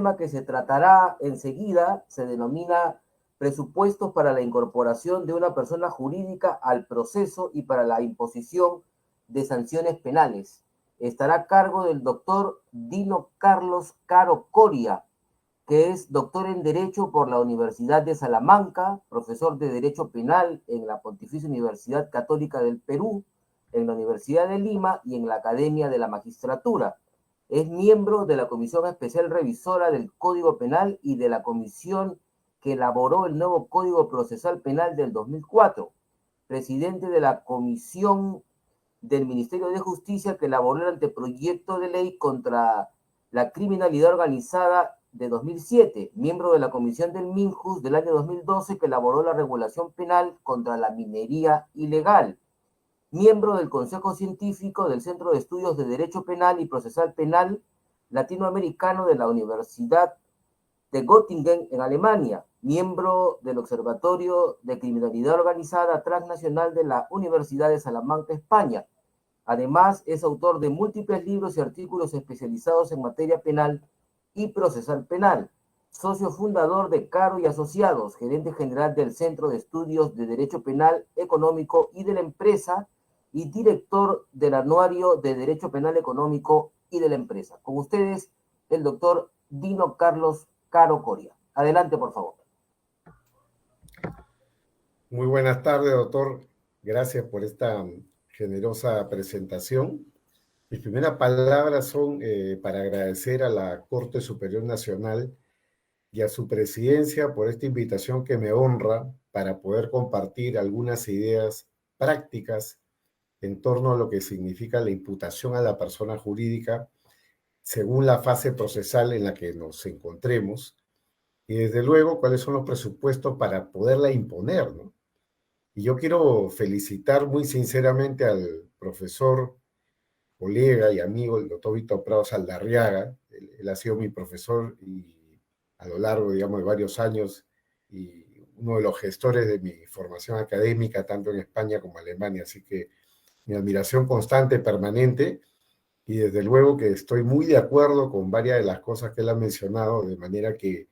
tema que se tratará enseguida se denomina presupuestos para la incorporación de una persona jurídica al proceso y para la imposición de sanciones penales. Estará a cargo del doctor Dino Carlos Caro Coria, que es doctor en Derecho por la Universidad de Salamanca, profesor de Derecho Penal en la Pontificia Universidad Católica del Perú, en la Universidad de Lima y en la Academia de la Magistratura. Es miembro de la Comisión Especial Revisora del Código Penal y de la comisión que elaboró el nuevo Código Procesal Penal del 2004. Presidente de la Comisión del Ministerio de Justicia que elaboró el anteproyecto de ley contra la criminalidad organizada de 2007, miembro de la Comisión del MINJUS del año 2012 que elaboró la regulación penal contra la minería ilegal, miembro del Consejo Científico del Centro de Estudios de Derecho Penal y Procesal Penal Latinoamericano de la Universidad de Göttingen en Alemania, miembro del Observatorio de Criminalidad Organizada Transnacional de la Universidad de Salamanca, España. Además, es autor de múltiples libros y artículos especializados en materia penal y procesal penal, socio fundador de Caro y Asociados, gerente general del Centro de Estudios de Derecho Penal Económico y de la Empresa, y director del Anuario de Derecho Penal Económico y de la Empresa. Con ustedes, el doctor Dino Carlos Caro Coria. Adelante, por favor. Muy buenas tardes, doctor. Gracias por esta generosa presentación. Mis primeras palabras son para agradecer a la Corte Superior Nacional y a su presidencia por esta invitación que me honra para poder compartir algunas ideas prácticas en torno a lo que significa la imputación a la persona jurídica según la fase procesal en la que nos encontremos y desde luego cuáles son los presupuestos para poderla imponer, ¿no? Y yo quiero felicitar muy sinceramente al profesor, colega y amigo, el doctor Víctor Prado Saldarriaga. Él ha sido mi profesor y a lo largo, digamos, de varios años y uno de los gestores de mi formación académica, tanto en España como en Alemania. Así que mi admiración constante, permanente, y desde luego que estoy muy de acuerdo con varias de las cosas que él ha mencionado, de manera que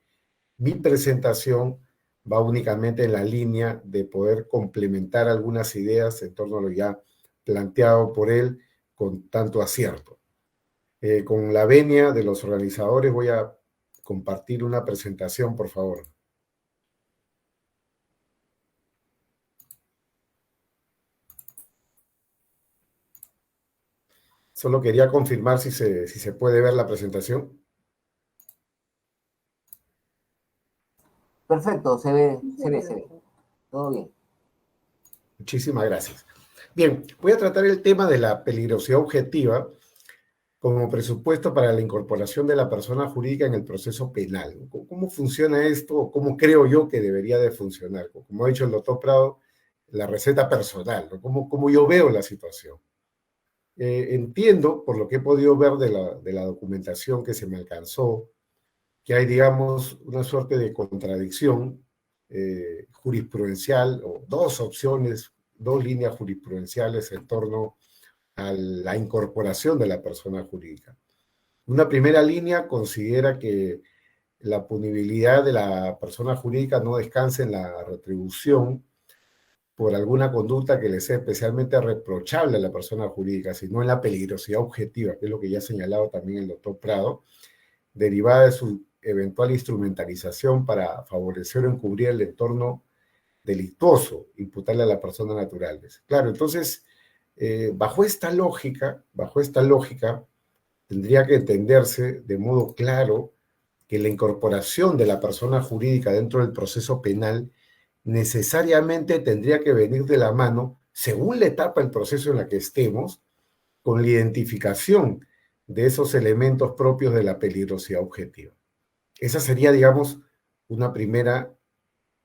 mi presentación va únicamente en la línea de poder complementar algunas ideas en torno a lo ya planteado por él con tanto acierto. Con la venia de los organizadores voy a compartir una presentación, por favor. Solo quería confirmar si se puede ver la presentación. Perfecto, se ve. Todo bien. Muchísimas gracias. Bien, voy a tratar el tema de la peligrosidad objetiva como presupuesto para la incorporación de la persona jurídica en el proceso penal. ¿Cómo funciona esto? ¿Cómo creo yo que debería de funcionar? Como ha dicho el doctor Prado, la receta personal, ¿no? ¿Cómo yo veo la situación? Entiendo, por lo que he podido ver de la documentación que se me alcanzó, que hay, digamos, una suerte de contradicción jurisprudencial o dos opciones, dos líneas jurisprudenciales en torno a la incorporación de la persona jurídica. Una primera línea considera que la punibilidad de la persona jurídica no descansa en la retribución por alguna conducta que le sea especialmente reprochable a la persona jurídica, sino en la peligrosidad objetiva, que es lo que ya ha señalado también el doctor Prado, derivada de su eventual instrumentalización para favorecer o encubrir el entorno delictuoso, imputarle a la persona natural. Claro, entonces, bajo esta lógica, tendría que entenderse de modo claro que la incorporación de la persona jurídica dentro del proceso penal necesariamente tendría que venir de la mano, según la etapa del proceso en la que estemos, con la identificación de esos elementos propios de la peligrosidad objetiva. Esa sería, digamos, una primera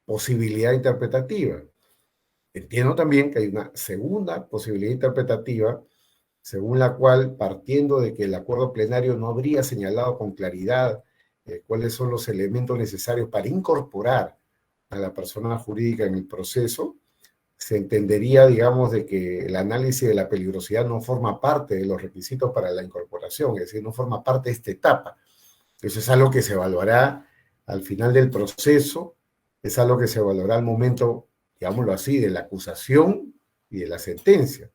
posibilidad interpretativa. Entiendo también que hay una segunda posibilidad interpretativa, según la cual, partiendo de que el acuerdo plenario no habría señalado con claridad cuáles son los elementos necesarios para incorporar a la persona jurídica en el proceso, se entendería, digamos, de que el análisis de la peligrosidad no forma parte de los requisitos para la incorporación, es decir, no forma parte de esta etapa, Eso es algo que se evaluará al final del proceso, es algo que se evaluará al momento, digámoslo así, de la acusación y de la sentencia.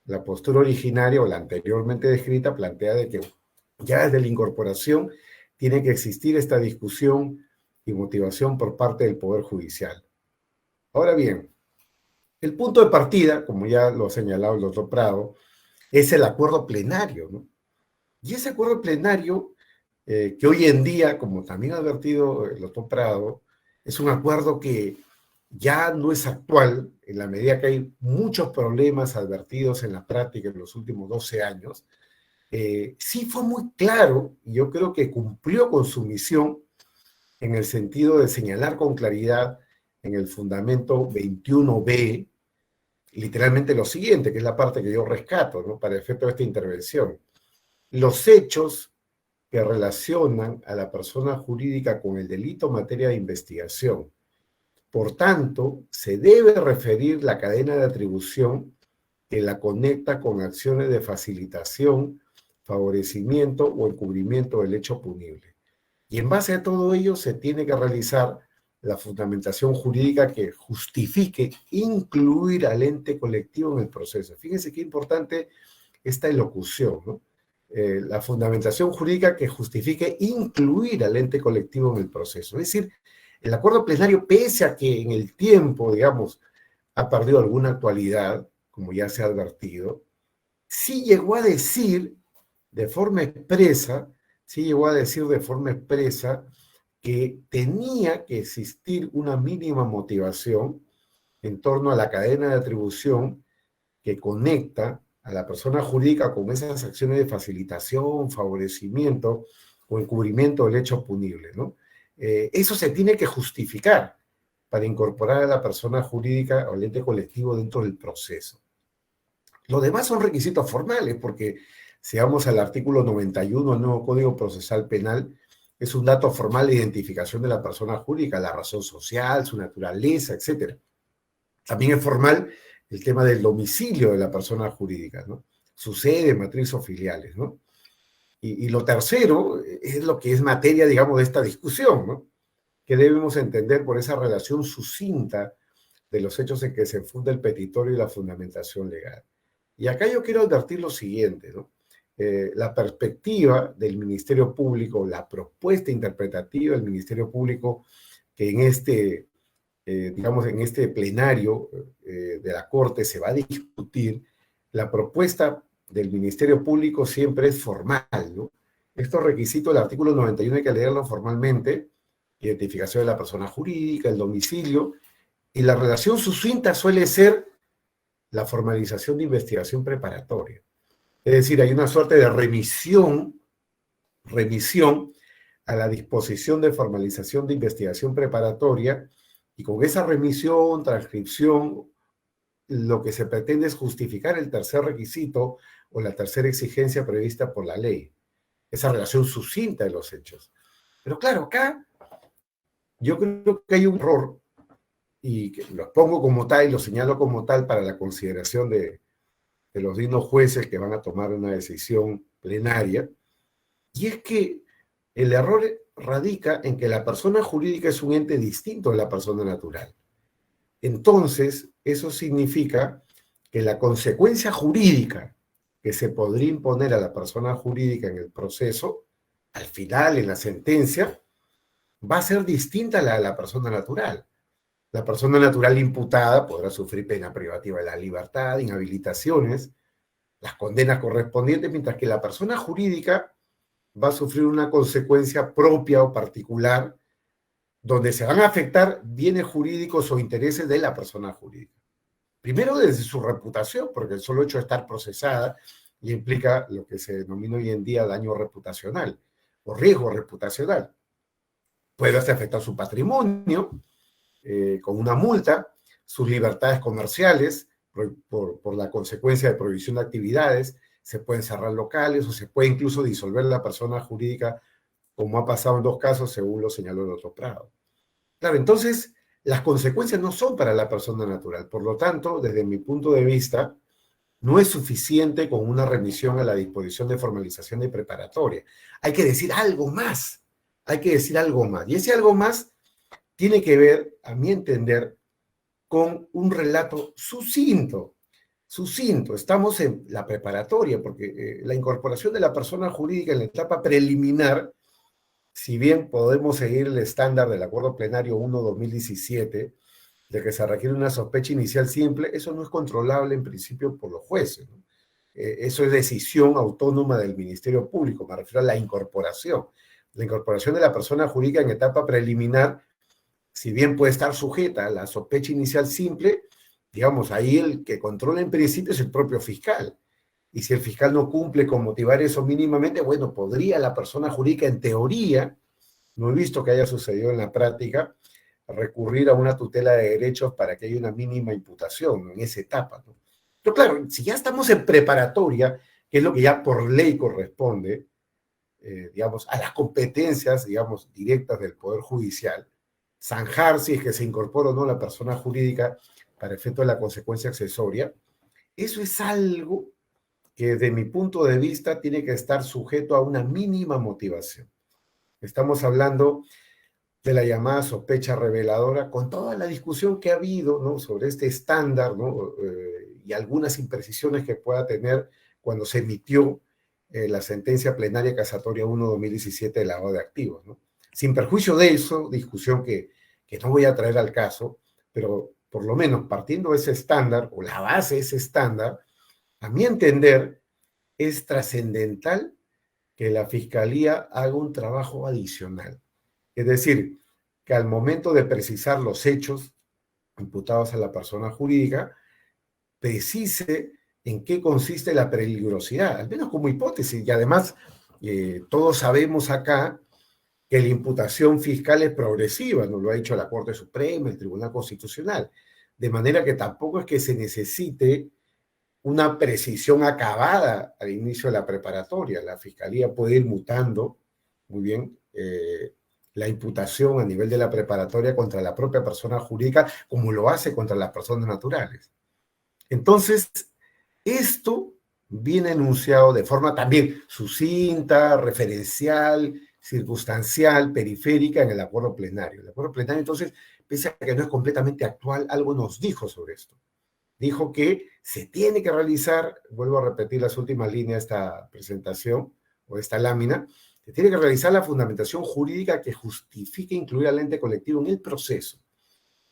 La postura originaria o la anteriormente descrita plantea de que ya desde la incorporación tiene que existir esta discusión y motivación por parte del Poder Judicial. Ahora bien, el punto de partida, como ya lo ha señalado el doctor Prado, es el acuerdo plenario, ¿no? Y ese acuerdo plenario, que hoy en día, como también ha advertido el doctor Prado, es un acuerdo que ya no es actual en la medida que hay muchos problemas advertidos en la práctica en los últimos 12 años. Sí fue muy claro y yo creo que cumplió con su misión en el sentido de señalar con claridad en el fundamento 21B literalmente lo siguiente, que es la parte que yo rescato, ¿no? Para efecto de esta intervención. Los hechos que relacionan a la persona jurídica con el delito en materia de investigación. Por tanto, se debe referir la cadena de atribución que la conecta con acciones de facilitación, favorecimiento o encubrimiento del hecho punible. Y en base a todo ello se tiene que realizar la fundamentación jurídica que justifique incluir al ente colectivo en el proceso. Fíjense qué importante esta elocución, ¿no? La fundamentación jurídica que justifique incluir al ente colectivo en el proceso. Es decir, el acuerdo plenario, pese a que en el tiempo, digamos, ha perdido alguna actualidad, como ya se ha advertido, sí llegó a decir de forma expresa, que tenía que existir una mínima motivación en torno a la cadena de atribución que conecta a la persona jurídica con esas acciones de facilitación, favorecimiento o encubrimiento del hecho punible, ¿no? Eso se tiene que justificar para incorporar a la persona jurídica o al ente colectivo dentro del proceso. Lo demás son requisitos formales, porque si vamos al artículo 91 del nuevo Código Procesal Penal, es un dato formal de identificación de la persona jurídica, la razón social, su naturaleza, etc. También es formal el tema del domicilio de la persona jurídica, ¿no? Su sede, matriz o filiales, ¿no? Y lo tercero es lo que es materia, digamos, de esta discusión, ¿no? Que debemos entender por esa relación sucinta de los hechos en que se funda el petitorio y la fundamentación legal. Y acá yo quiero advertir lo siguiente, ¿no? La perspectiva del Ministerio Público, la propuesta interpretativa del Ministerio Público, que en este, digamos, en este plenario de la Corte se va a discutir, la propuesta del Ministerio Público siempre es formal, ¿no? Estos requisitos del artículo 91 hay que leerlo formalmente: identificación de la persona jurídica, el domicilio, y la relación sucinta suele ser la formalización de investigación preparatoria. Es decir, hay una suerte de remisión a la disposición de formalización de investigación preparatoria, y con esa remisión, transcripción, lo que se pretende es justificar el tercer requisito o la tercera exigencia prevista por la ley, esa relación sucinta de los hechos. Pero claro, acá yo creo que hay un error, y lo pongo como tal y lo señalo como tal para la consideración de los dignos jueces que van a tomar una decisión plenaria, y es que el error radica en que la persona jurídica es un ente distinto de la persona natural. Entonces, eso significa que la consecuencia jurídica que se podría imponer a la persona jurídica en el proceso, al final, en la sentencia, va a ser distinta a la de la persona natural. La persona natural imputada podrá sufrir pena privativa de la libertad, inhabilitaciones, las condenas correspondientes, mientras que la persona jurídica va a sufrir una consecuencia propia o particular, donde se van a afectar bienes jurídicos o intereses de la persona jurídica. Primero, desde su reputación, porque el solo hecho de estar procesada ya implica lo que se denomina hoy en día daño reputacional o riesgo reputacional. Puede afectar su patrimonio con una multa, sus libertades comerciales por la consecuencia de prohibición de actividades, se pueden cerrar locales o se puede incluso disolver la persona jurídica, como ha pasado en 2 casos, según lo señaló el doctor Prado. Claro, entonces las consecuencias no son para la persona natural. Por lo tanto, desde mi punto de vista, No es suficiente con una remisión a la disposición de formalización de preparatoria. Hay que decir algo más. Hay que decir algo más. Y ese algo más tiene que ver, a mi entender, con un relato sucinto. Sucinto. Estamos en la preparatoria, porque la incorporación de la persona jurídica en la etapa preliminar, si bien podemos seguir el estándar del Acuerdo Plenario 1/2017, de que se requiere una sospecha inicial simple, eso no es controlable en principio por los jueces, ¿no? Eso es decisión autónoma del Ministerio Público, me refiero a la incorporación. La incorporación de la persona jurídica en etapa preliminar, si bien puede estar sujeta a la sospecha inicial simple, digamos, ahí el que controla en principio es el propio fiscal. Y si el fiscal no cumple con motivar eso mínimamente, bueno, podría la persona jurídica en teoría, no he visto que haya sucedido en la práctica, recurrir a una tutela de derechos para que haya una mínima imputación, ¿no?, en esa etapa, ¿no? Pero claro, si ya estamos en preparatoria, que es lo que ya por ley corresponde, digamos, a las competencias, digamos, directas del Poder Judicial, zanjar si es que se incorpora o no la persona jurídica para efecto de la consecuencia accesoria, eso es algo que desde mi punto de vista tiene que estar sujeto a una mínima motivación. Estamos hablando de la llamada sospecha reveladora, con toda la discusión que ha habido, ¿no?, sobre este estándar, ¿no?, y algunas imprecisiones que pueda tener cuando se emitió la sentencia plenaria casatoria 1/2017 de lavado de activos, ¿no? Sin perjuicio de eso, discusión que no voy a traer al caso, pero por lo menos partiendo de ese estándar, o la base de ese estándar, a mi entender, es trascendental que la Fiscalía haga un trabajo adicional. Es decir, que al momento de precisar los hechos imputados a la persona jurídica, precise en qué consiste la peligrosidad, al menos como hipótesis. Y además, todos sabemos acá que la imputación fiscal es progresiva, nos lo ha dicho la Corte Suprema, el Tribunal Constitucional, de manera que tampoco es que se necesite una precisión acabada al inicio de la preparatoria. La Fiscalía puede ir mutando muy bien la imputación a nivel de la preparatoria contra la propia persona jurídica, como lo hace contra las personas naturales. Entonces, esto viene enunciado de forma también sucinta, referencial, circunstancial, periférica en el acuerdo plenario. El acuerdo plenario, entonces, pese a que no es completamente actual, algo nos dijo sobre esto. Dijo que se tiene que realizar, vuelvo a repetir las últimas líneas de esta presentación o esta lámina, se tiene que realizar la fundamentación jurídica que justifique incluir al ente colectivo en el proceso.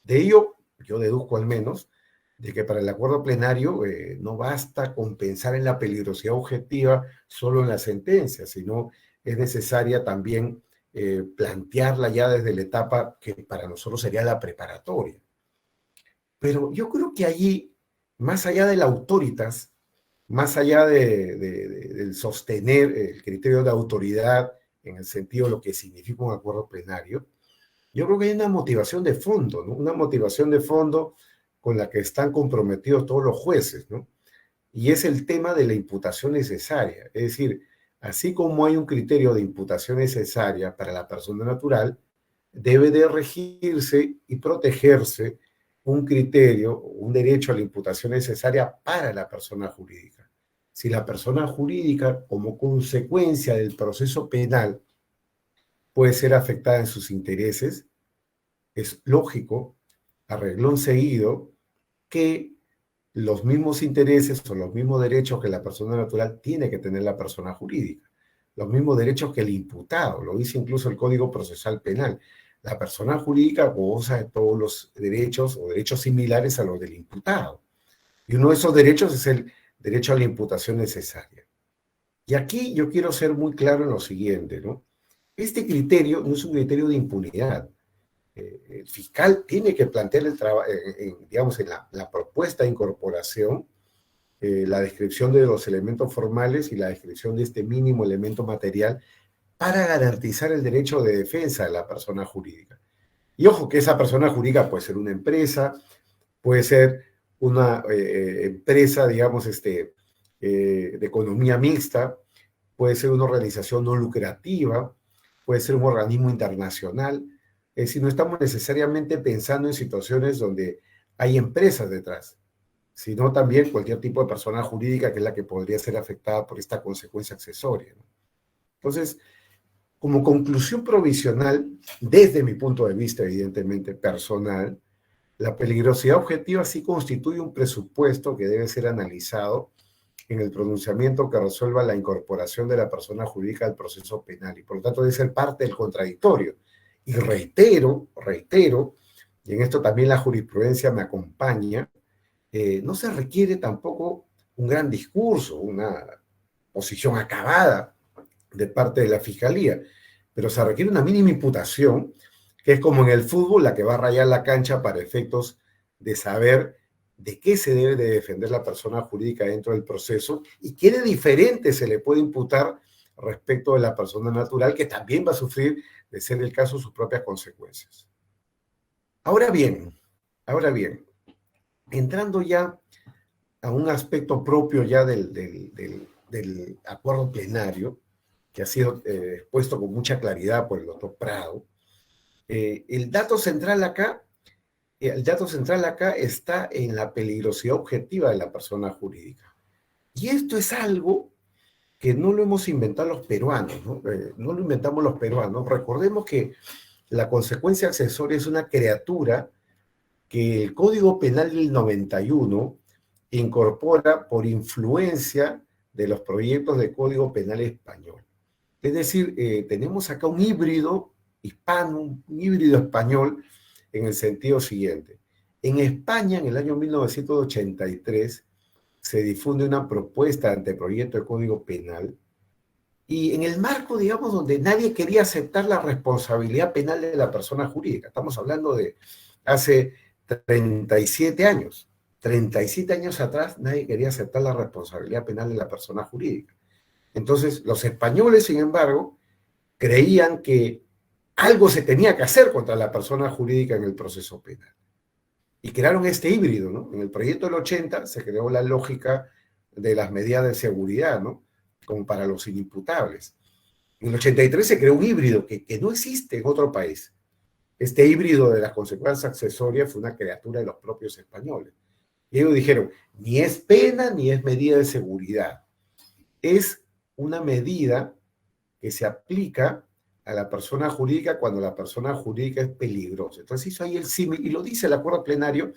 De ello, yo deduzco al menos, de que para el acuerdo plenario no basta con pensar en la peligrosidad objetiva solo en la sentencia, sino es necesaria también plantearla ya desde la etapa que para nosotros sería la preparatoria. Pero yo creo que allí, más allá del autoritas, más allá del sostener el criterio de autoridad en el sentido de lo que significa un acuerdo plenario, yo creo que hay una motivación de fondo, ¿no? Una motivación de fondo con la que están comprometidos todos los jueces, ¿no? Y es el tema de la imputación necesaria. Es decir, así como hay un criterio de imputación necesaria para la persona natural, debe de regirse y protegerse un criterio, un derecho a la imputación necesaria para la persona jurídica. Si la persona jurídica, como consecuencia del proceso penal, puede ser afectada en sus intereses, es lógico, a reglón seguido, que los mismos intereses o los mismos derechos que la persona natural tiene que tener la persona jurídica, los mismos derechos que el imputado, lo dice incluso el Código Procesal Penal. La persona jurídica goza de todos los derechos o derechos similares a los del imputado. Y uno de esos derechos es el derecho a la imputación necesaria. Y aquí yo quiero ser muy claro en lo siguiente, ¿no? Este criterio no es un criterio de impunidad. El fiscal tiene que plantear el trabajo, digamos, en la propuesta de incorporación, la descripción de los elementos formales y la descripción de este mínimo elemento material para garantizar el derecho de defensa de la persona jurídica. Y ojo que esa persona jurídica puede ser una empresa, puede ser una empresa, digamos, de economía mixta, puede ser una organización no lucrativa, puede ser un organismo internacional. Es decir, no estamos necesariamente pensando en situaciones donde hay empresas detrás. sino también cualquier tipo de persona jurídica que es la que podría ser afectada por esta consecuencia accesoria, ¿no? Entonces, como conclusión provisional, desde mi punto de vista, evidentemente personal, la peligrosidad objetiva sí constituye un presupuesto que debe ser analizado en el pronunciamiento que resuelva la incorporación de la persona jurídica al proceso penal y por lo tanto debe ser parte del contradictorio. Y reitero, y en esto también la jurisprudencia me acompaña, no se requiere tampoco un gran discurso, una posición acabada de parte de la fiscalía, pero se requiere una mínima imputación, que es como en el fútbol, la que va a rayar la cancha para efectos de saber de qué se debe de defender la persona jurídica dentro del proceso y qué de diferente se le puede imputar respecto de la persona natural, que también va a sufrir, de ser el caso, sus propias consecuencias. Ahora bien, entrando ya a un aspecto propio ya del acuerdo plenario, que ha sido expuesto con mucha claridad por el doctor Prado, el dato central acá está en la peligrosidad objetiva de la persona jurídica. Y esto es algo que no lo hemos inventado los peruanos, ¿no? No lo inventamos los peruanos. Recordemos que la consecuencia accesoria es una criatura que el Código Penal del 91 incorpora por influencia de los proyectos de Código Penal español. Es decir, tenemos acá un híbrido hispano, un híbrido español, en el sentido siguiente. En España, en el año 1983, se difunde una propuesta de anteproyecto de Código Penal y en el marco, digamos, donde nadie quería aceptar la responsabilidad penal de la persona jurídica. Estamos hablando de hace 37 años. 37 años atrás nadie quería aceptar la responsabilidad penal de la persona jurídica. Entonces, los españoles, sin embargo, creían que algo se tenía que hacer contra la persona jurídica en el proceso penal. Y crearon este híbrido, ¿no? En el proyecto del 80 se creó la lógica de las medidas de seguridad, ¿no? Como para los inimputables. En el 83 se creó un híbrido que no existe en otro país. Este híbrido de las consecuencias accesorias fue una criatura de los propios españoles. Y ellos dijeron, ni es pena ni es medida de seguridad. Es una medida que se aplica a la persona jurídica cuando la persona jurídica es peligrosa. Entonces hizo ahí el símil, y lo dice el acuerdo plenario,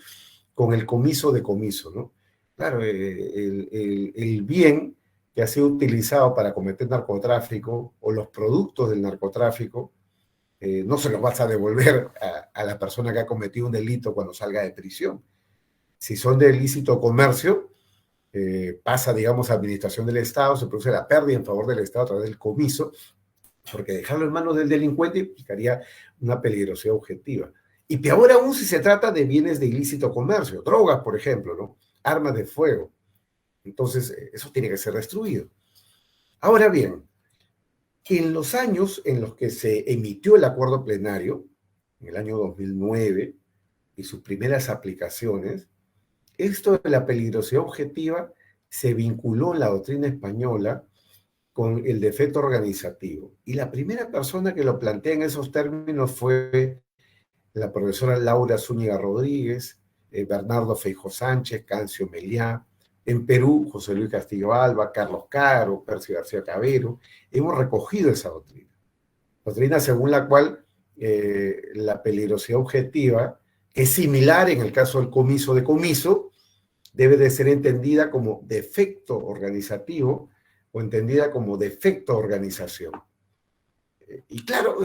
con el comiso de comiso, ¿no? Claro, el bien que ha sido utilizado para cometer narcotráfico o los productos del narcotráfico, no se los vas a devolver a la persona que ha cometido un delito cuando salga de prisión. Si son de ilícito comercio, pasa, digamos, a administración del Estado, se produce la pérdida en favor del Estado a través del comiso, porque dejarlo en manos del delincuente implicaría una peligrosidad objetiva. Y peor aún si se trata de bienes de ilícito comercio, drogas, por ejemplo, ¿no? Armas de fuego. Entonces, eso tiene que ser destruido. Ahora bien, en los años en los que se emitió el acuerdo plenario, en el año 2009, y sus primeras aplicaciones, esto de la peligrosidad objetiva se vinculó en la doctrina española con el defecto organizativo. Y la primera persona que lo plantea en esos términos fue la profesora Laura Zúñiga Rodríguez, Bernardo Feijó Sánchez, Cancio Meliá. En Perú, José Luis Castillo Alba, Carlos Caro, Percy García Cabero. Hemos recogido esa doctrina. Doctrina según la cual la peligrosidad objetiva, que es similar en el caso del comiso de comiso, debe de ser entendida como defecto organizativo o entendida como defecto de organización. Y claro,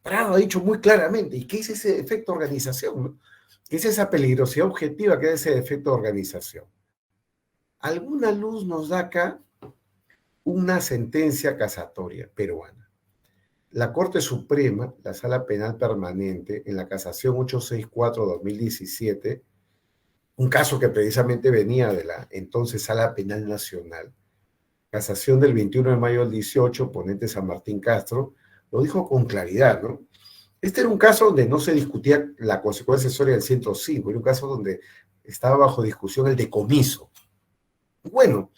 Prado ha dicho muy claramente, ¿y qué es ese defecto de organización? ¿No? ¿Qué es esa peligrosidad objetiva? ¿Qué es ese defecto de organización? Alguna luz nos da acá una sentencia casatoria peruana. La Corte Suprema, la Sala Penal Permanente, en la casación 864-2017, un caso que precisamente venía de la entonces Sala Penal Nacional, casación del 21 de mayo del 18, ponente San Martín Castro, lo dijo con claridad, ¿no? Este era un caso donde no se discutía la consecuencia accesoria del 105, era un caso donde estaba bajo discusión el decomiso. Bueno,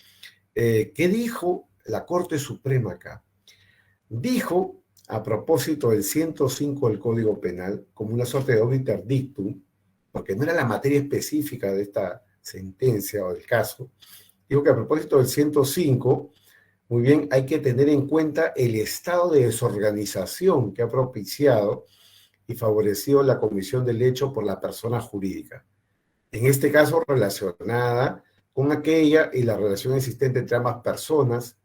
¿qué dijo la Corte Suprema acá? Dijo, a propósito del 105 del Código Penal, como una suerte de obiter dictum, porque no era la materia específica de esta sentencia o del caso, digo que a propósito del 105, muy bien, hay que tener en cuenta el estado de desorganización que ha propiciado y favorecido la comisión del hecho por la persona jurídica. En este caso, relacionada con aquella y la relación existente entre ambas personas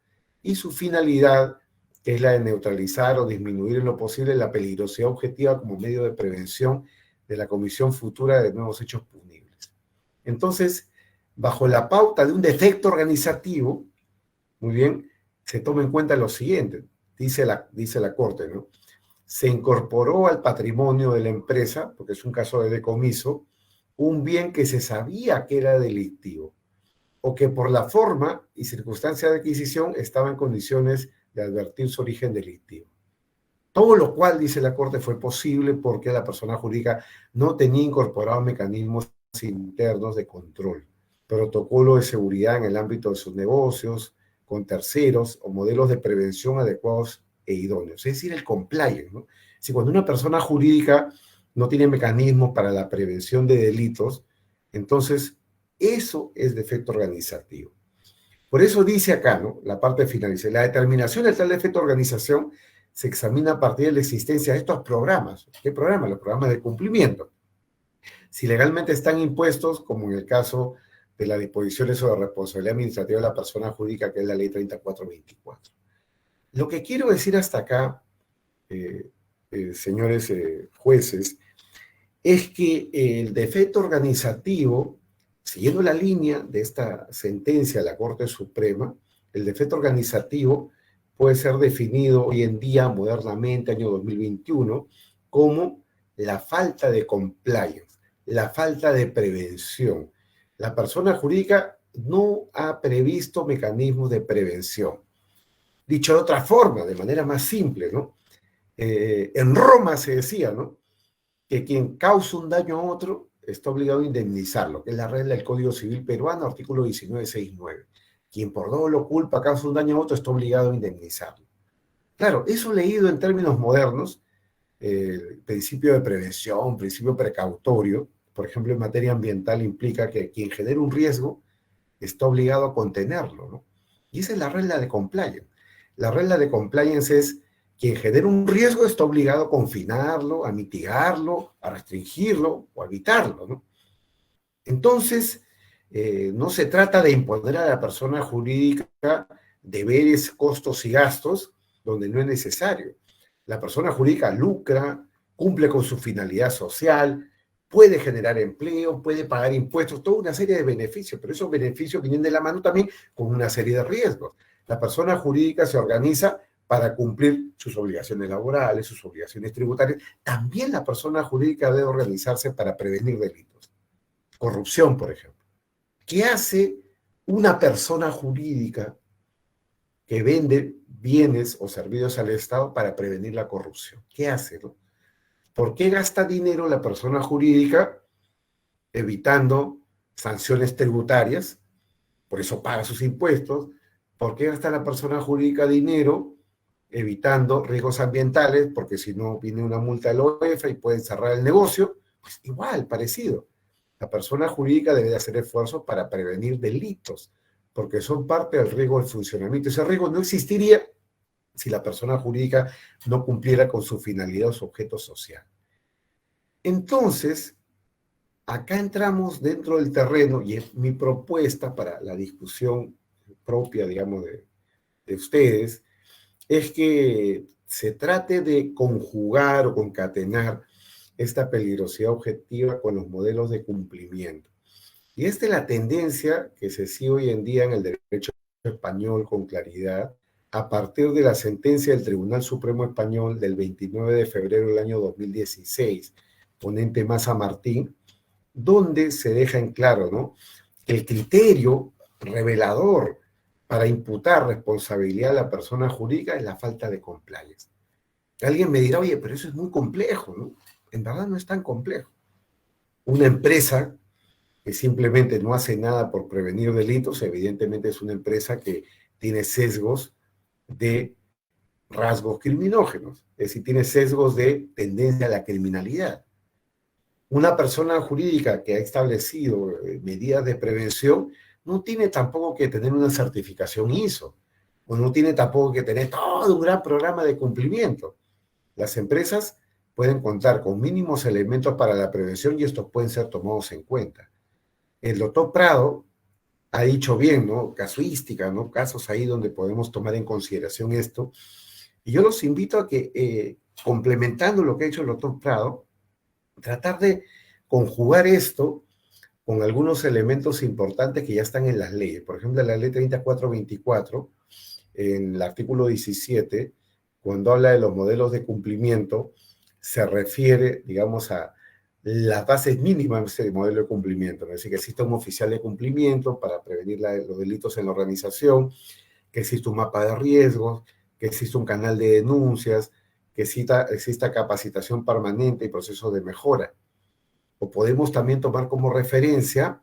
y su finalidad, que es la de neutralizar o disminuir en lo posible la peligrosidad objetiva como medio de prevención de la comisión futura de nuevos hechos punibles. Entonces, bajo la pauta de un defecto organizativo, muy bien, se toma en cuenta lo siguiente, dice la Corte, ¿no? Se incorporó al patrimonio de la empresa, porque es un caso de decomiso, un bien que se sabía que era delictivo, o que por la forma y circunstancia de adquisición estaba en condiciones de advertir su origen delictivo. Todo lo cual, dice la Corte, fue posible porque la persona jurídica no tenía incorporados mecanismos internos de control, protocolo de seguridad en el ámbito de sus negocios, con terceros o modelos de prevención adecuados e idóneos. Es decir, el compliance, ¿no? Si cuando una persona jurídica no tiene mecanismos para la prevención de delitos, entonces eso es defecto organizativo. Por eso dice acá, ¿no? La parte final dice, la determinación del tal defecto de organización se examina a partir de la existencia de estos programas. ¿Qué programas? Los programas de cumplimiento. Si legalmente están impuestos, como en el caso de las disposiciones sobre responsabilidad administrativa de la persona jurídica, que es la ley 3424. Lo que quiero decir hasta acá, señores jueces, es que el defecto organizativo, siguiendo la línea de esta sentencia de la Corte Suprema, el defecto organizativo puede ser definido hoy en día, modernamente, año 2021, como la falta de compliance, la falta de prevención. La persona jurídica no ha previsto mecanismos de prevención. Dicho de otra forma, de manera más simple, ¿no? En Roma se decía, ¿no?, que quien causa un daño a otro está obligado a indemnizarlo, que es la regla del Código Civil peruano, artículo 1969. Quien por dolo culpa causa un daño a otro está obligado a indemnizarlo. Claro, eso leído en términos modernos, principio de prevención, principio precautorio, por ejemplo, en materia ambiental implica que quien genera un riesgo está obligado a contenerlo, ¿no? Y esa es la regla de compliance. La regla de compliance es quien genera un riesgo está obligado a confinarlo, a mitigarlo, a restringirlo o a evitarlo, ¿no? Entonces, no se trata de imponer a la persona jurídica deberes, costos y gastos donde no es necesario. La persona jurídica lucra, cumple con su finalidad social, puede generar empleo, puede pagar impuestos, toda una serie de beneficios, pero esos beneficios vienen de la mano también con una serie de riesgos. La persona jurídica se organiza para cumplir sus obligaciones laborales, sus obligaciones tributarias. También la persona jurídica debe organizarse para prevenir delitos. Corrupción, por ejemplo. ¿Qué hace una persona jurídica que vende bienes o servicios al Estado para prevenir la corrupción? ¿Qué hace, no? ¿Por qué gasta dinero la persona jurídica evitando sanciones tributarias? Por eso paga sus impuestos. ¿Por qué gasta la persona jurídica dinero evitando riesgos ambientales? Porque si no viene una multa de la OEFA y pueden cerrar el negocio. Pues igual, parecido. La persona jurídica debe hacer esfuerzos para prevenir delitos, porque son parte del riesgo del funcionamiento. Ese riesgo no existiría si la persona jurídica no cumpliera con su finalidad o su objeto social. Entonces, acá entramos dentro del terreno, y es mi propuesta para la discusión propia, digamos, de ustedes, es que se trate de conjugar o concatenar esta peligrosidad objetiva con los modelos de cumplimiento. Y esta es la tendencia que se sigue hoy en día en el derecho español con claridad, a partir de la sentencia del Tribunal Supremo Español del 29 de febrero del año 2016, ponente Maza Martín, donde se deja en claro, ¿no?, que el criterio revelador para imputar responsabilidad a la persona jurídica es la falta de compliance. Alguien me dirá, oye, pero eso es muy complejo, ¿no? En verdad no es tan complejo. Una empresa que simplemente no hace nada por prevenir delitos, evidentemente es una empresa que tiene sesgos de rasgos criminógenos, es decir, tiene sesgos de tendencia a la criminalidad. Una persona jurídica que ha establecido medidas de prevención no tiene tampoco que tener una certificación ISO, o no tiene tampoco que tener todo un gran programa de cumplimiento. Las empresas pueden contar con mínimos elementos para la prevención y estos pueden ser tomados en cuenta. El doctor Prado ha dicho bien, ¿no? Casuística, ¿no? Casos ahí donde podemos tomar en consideración esto. Y yo los invito a que, complementando lo que ha hecho el doctor Prado, tratar de conjugar esto con algunos elementos importantes que ya están en las leyes. Por ejemplo, en la ley 3424, en el artículo 17, cuando habla de los modelos de cumplimiento, se refiere, digamos, a las bases mínimas de modelo de cumplimiento. Es decir, que existe un oficial de cumplimiento para prevenir los delitos en la organización, que existe un mapa de riesgos, que existe un canal de denuncias, que exista capacitación permanente y procesos de mejora. O podemos también tomar como referencia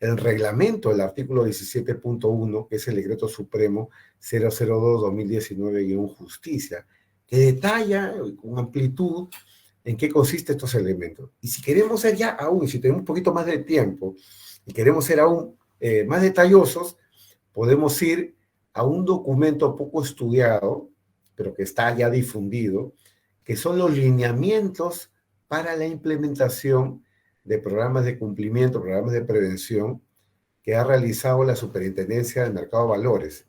el reglamento del artículo 17.1, que es el decreto supremo 002-2019-Justicia, que detalla con amplitud en qué consisten estos elementos. Y si queremos ser ya aún, y si tenemos un poquito más de tiempo, y queremos ser aún más detallosos, podemos ir a un documento poco estudiado, pero que está ya difundido, que son los lineamientos para la implementación de programas de cumplimiento, programas de prevención que ha realizado la Superintendencia del Mercado de Valores.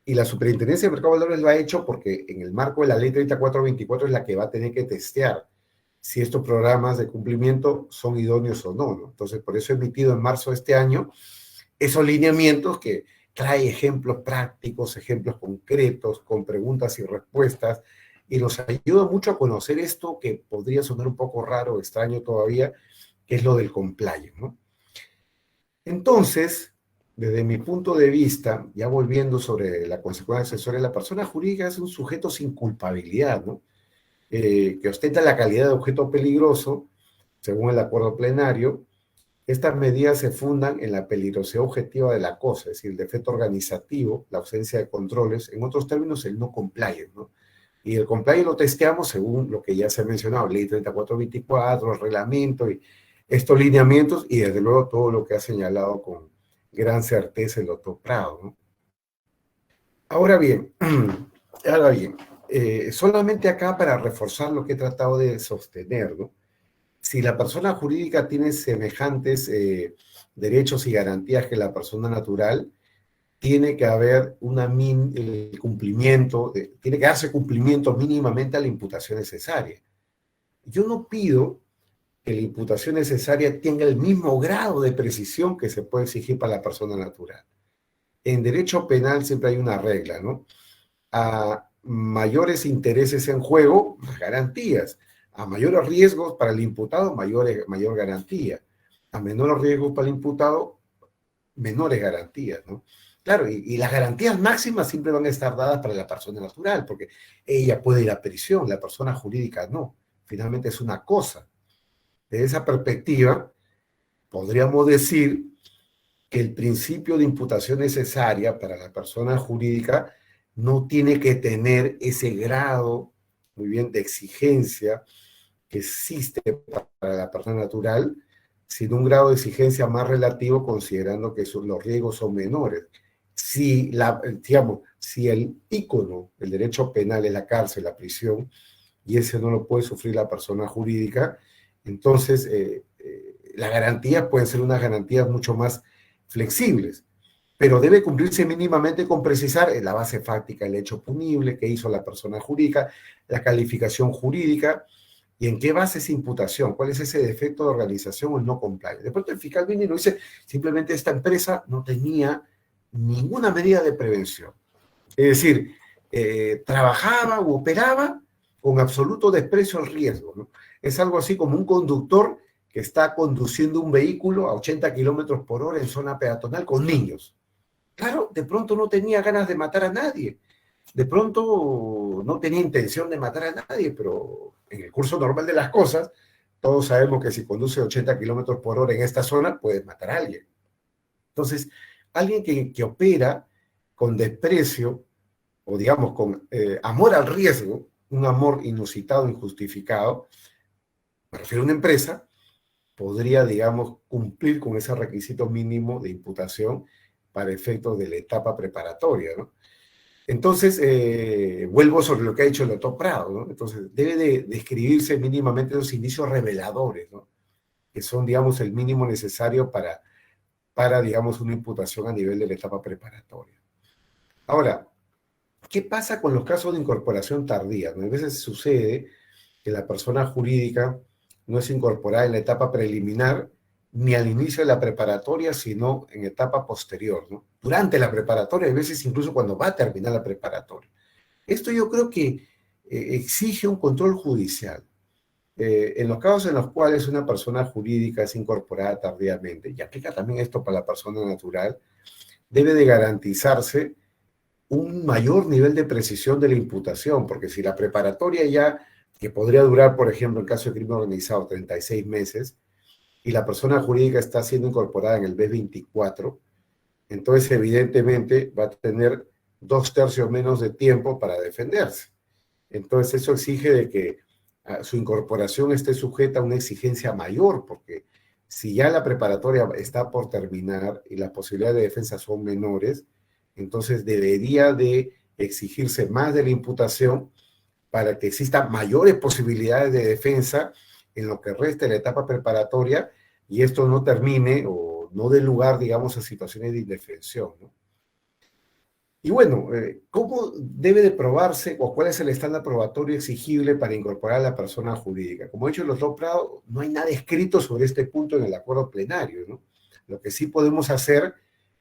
Y la Superintendencia del Mercado de Valores lo ha hecho porque en el marco de la Ley 3424 es la que va a tener que testear si estos programas de cumplimiento son idóneos o no, ¿no? Entonces, por eso he emitido en marzo de este año esos lineamientos que trae ejemplos prácticos, ejemplos concretos, con preguntas y respuestas, y nos ayuda mucho a conocer esto que podría sonar un poco raro, extraño todavía, que es lo del compliance, ¿no? Entonces, desde mi punto de vista, ya volviendo sobre la consecuencia accesoria, la persona jurídica es un sujeto sin culpabilidad, ¿no? Que ostenta la calidad de objeto peligroso, según el acuerdo plenario. Estas medidas se fundan en la peligrosidad objetiva de la cosa, es decir, el defecto organizativo, la ausencia de controles, en otros términos, el no compliance, ¿no? Y el compliance lo testeamos según lo que ya se ha mencionado, ley 3424, el reglamento y estos lineamientos, y desde luego todo lo que ha señalado con gran certeza el doctor Prado, ¿no? Ahora bien, solamente acá para reforzar lo que he tratado de sostener, ¿no? Si la persona jurídica tiene semejantes derechos y garantías que la persona natural, tiene que haber el cumplimiento, tiene que darse cumplimiento mínimamente a la imputación necesaria. Yo no pido que la imputación necesaria tenga el mismo grado de precisión que se puede exigir para la persona natural. En derecho penal siempre hay una regla, ¿no? A mayores intereses en juego, más garantías. A mayores riesgos para el imputado, mayor garantía. A menores riesgos para el imputado, menores garantías, ¿no? Claro, y las garantías máximas siempre van a estar dadas para la persona natural, porque ella puede ir a prisión, la persona jurídica no. Finalmente es una cosa. Desde esa perspectiva, podríamos decir que el principio de imputación necesaria para la persona jurídica no tiene que tener ese grado, muy bien, de exigencia que existe para la persona natural, sino un grado de exigencia más relativo considerando que los riesgos son menores. Digamos, si el ícono del derecho penal es la cárcel, la prisión, y ese no lo puede sufrir la persona jurídica, entonces las garantías pueden ser unas garantías mucho más flexibles, pero debe cumplirse mínimamente con precisar la base fáctica, el hecho punible que hizo la persona jurídica, la calificación jurídica y en qué base es imputación, cuál es ese defecto de organización o el no compliance. De pronto el fiscal viene y lo dice, simplemente esta empresa no tenía ninguna medida de prevención. Es decir, trabajaba u operaba con absoluto desprecio al riesgo, ¿no? Es algo así como un conductor que está conduciendo un vehículo a 80 kilómetros por hora en zona peatonal con niños. Claro, de pronto no tenía ganas de matar a nadie, de pronto no tenía intención de matar a nadie, pero en el curso normal de las cosas, todos sabemos que si conduce 80 kilómetros por hora en esta zona, puedes matar a alguien. Entonces, alguien que opera con desprecio o digamos con amor al riesgo, un amor inusitado, injustificado, me refiero a una empresa, podría, digamos, cumplir con ese requisito mínimo de imputación para efectos de la etapa preparatoria, ¿no? Entonces, vuelvo sobre lo que ha dicho el doctor Prado, ¿no? Entonces, debe de describirse mínimamente los indicios reveladores, ¿no? Que son, digamos, el mínimo necesario para, digamos, una imputación a nivel de la etapa preparatoria. Ahora, ¿qué pasa con los casos de incorporación tardía? ¿No? A veces sucede que la persona jurídica no es incorporada en la etapa preliminar ni al inicio de la preparatoria, sino en etapa posterior, ¿no? Durante la preparatoria, a veces incluso cuando va a terminar la preparatoria. Esto yo creo que exige un control judicial. En los casos en los cuales una persona jurídica es incorporada tardíamente, y aplica también esto para la persona natural, debe de garantizarse un mayor nivel de precisión de la imputación, porque si la preparatoria ya, que podría durar, por ejemplo, en caso de crimen organizado, 36 meses, y la persona jurídica está siendo incorporada en el mes 24, entonces evidentemente va a tener 2/3 menos de tiempo para defenderse. Entonces eso exige de que su incorporación esté sujeta a una exigencia mayor, porque si ya la preparatoria está por terminar y las posibilidades de defensa son menores, entonces debería de exigirse más de la imputación para que existan mayores posibilidades de defensa en lo que resta de la etapa preparatoria y esto no termine o no dé lugar, digamos, a situaciones de indefensión, ¿no? Y bueno, ¿cómo debe de probarse o cuál es el estándar probatorio exigible para incorporar a la persona jurídica? Como ha dicho el doctor Prado, no hay nada escrito sobre este punto en el acuerdo plenario, ¿no? Lo que sí podemos hacer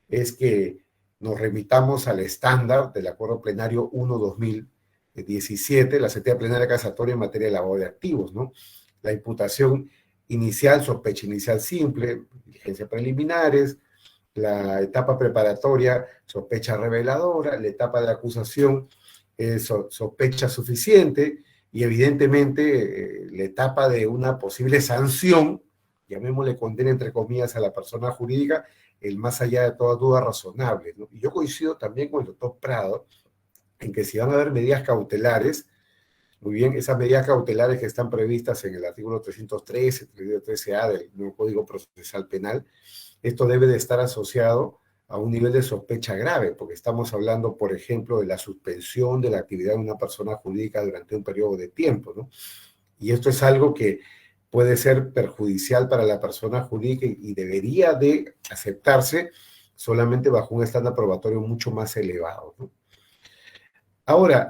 es que nos remitamos al estándar del acuerdo plenario 1/2017, la sentencia plenaria casatoria en materia de lavado de activos, ¿no? La imputación inicial, sospecha inicial simple, diligencias preliminares, la etapa preparatoria, sospecha reveladora, la etapa de acusación, sospecha suficiente, y evidentemente la etapa de una posible sanción, llamémosle condena entre comillas a la persona jurídica, el más allá de toda duda razonable, ¿no? Y yo coincido también con el doctor Prado en que si van a haber medidas cautelares, muy bien, esas medidas cautelares que están previstas en el artículo 313, 313A del nuevo Código Procesal Penal, esto debe de estar asociado a un nivel de sospecha grave, porque estamos hablando, por ejemplo, de la suspensión de la actividad de una persona jurídica durante un periodo de tiempo, ¿no? Y esto es algo que puede ser perjudicial para la persona jurídica y debería de aceptarse solamente bajo un estándar probatorio mucho más elevado, ¿no? Ahora,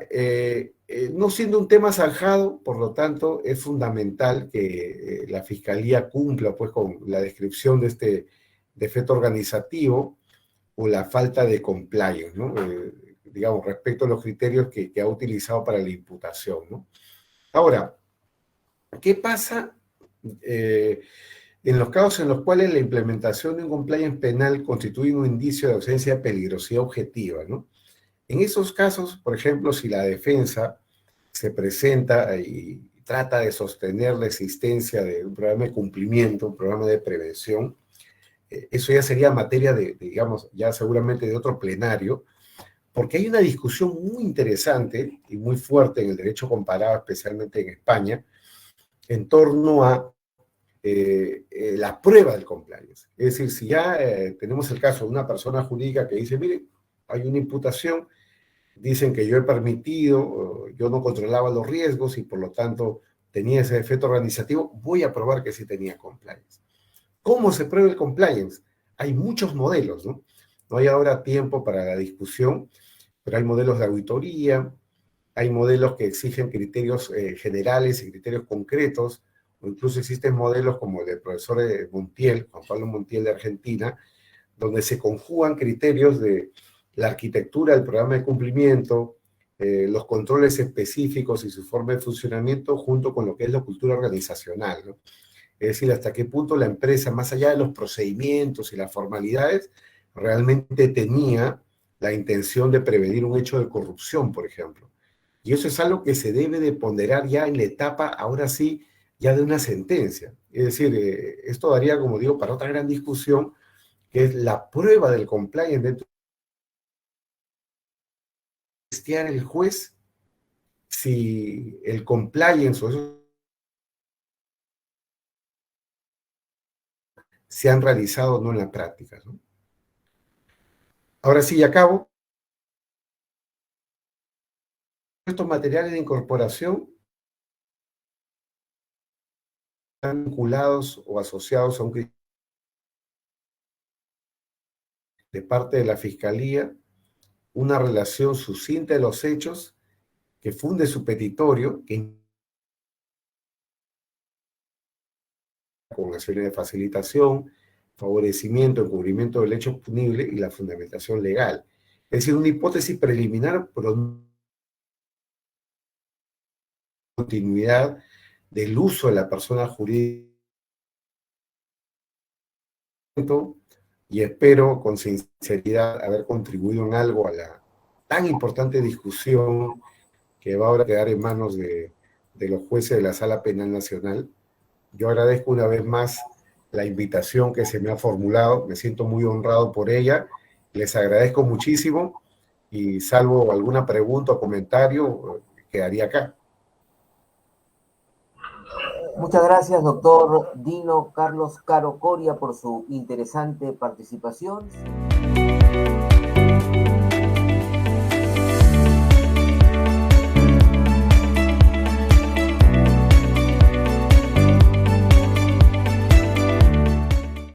no siendo un tema zanjado, por lo tanto, es fundamental que la Fiscalía cumpla pues, con la descripción de este defecto organizativo o la falta de compliance, ¿no? Digamos, respecto a los criterios que ha utilizado para la imputación, ¿no? Ahora, ¿qué pasa en los casos en los cuales la implementación de un compliance penal constituye un indicio de ausencia de peligrosidad objetiva, ¿no? En esos casos, por ejemplo, si la defensa se presenta y trata de sostener la existencia de un programa de cumplimiento, un programa de prevención, eso ya sería materia digamos, ya seguramente de otro plenario, porque hay una discusión muy interesante y muy fuerte en el derecho comparado, especialmente en España, en torno a la prueba del compliance. Es decir, si ya tenemos el caso de una persona jurídica que dice, mire, hay una imputación, dicen que yo he permitido, yo no controlaba los riesgos y por lo tanto tenía ese efecto organizativo, voy a probar que sí tenía compliance. ¿Cómo se prueba el compliance? Hay muchos modelos, ¿no? No hay ahora tiempo para la discusión, pero hay modelos de auditoría, hay modelos que exigen criterios generales y criterios concretos, o incluso existen modelos como el del profesor Montiel, Juan Pablo Montiel de Argentina, donde se conjugan criterios de la arquitectura del programa de cumplimiento, los controles específicos y su forma de funcionamiento, junto con lo que es la cultura organizacional, ¿no? Es decir, hasta qué punto la empresa, más allá de los procedimientos y las formalidades, realmente tenía la intención de prevenir un hecho de corrupción, por ejemplo. Y eso es algo que se debe de ponderar ya en la etapa, ahora sí, ya de una sentencia. Es decir, esto daría, como digo, para otra gran discusión, que es la prueba del compliance dentro de testear el juez si el compliance o esos se han realizado o no en la práctica, ¿no? Ahora sí, y acabo. Estos materiales de incorporación están vinculados o asociados a un criterio de parte de la Fiscalía, una relación sucinta de los hechos que funde su petitorio, que con acciones de facilitación, favorecimiento, encubrimiento del hecho punible y la fundamentación legal. Es decir, una hipótesis preliminar, pero continuidad del uso de la persona jurídica, y espero con sinceridad haber contribuido en algo a la tan importante discusión que va ahora a quedar en manos de los jueces de la Sala Penal Nacional. Yo agradezco una vez más la invitación que se me ha formulado, me siento muy honrado por ella, les agradezco muchísimo y salvo alguna pregunta o comentario, quedaría acá. Muchas gracias, doctor Dino Carlos Caro Coria, por su interesante participación.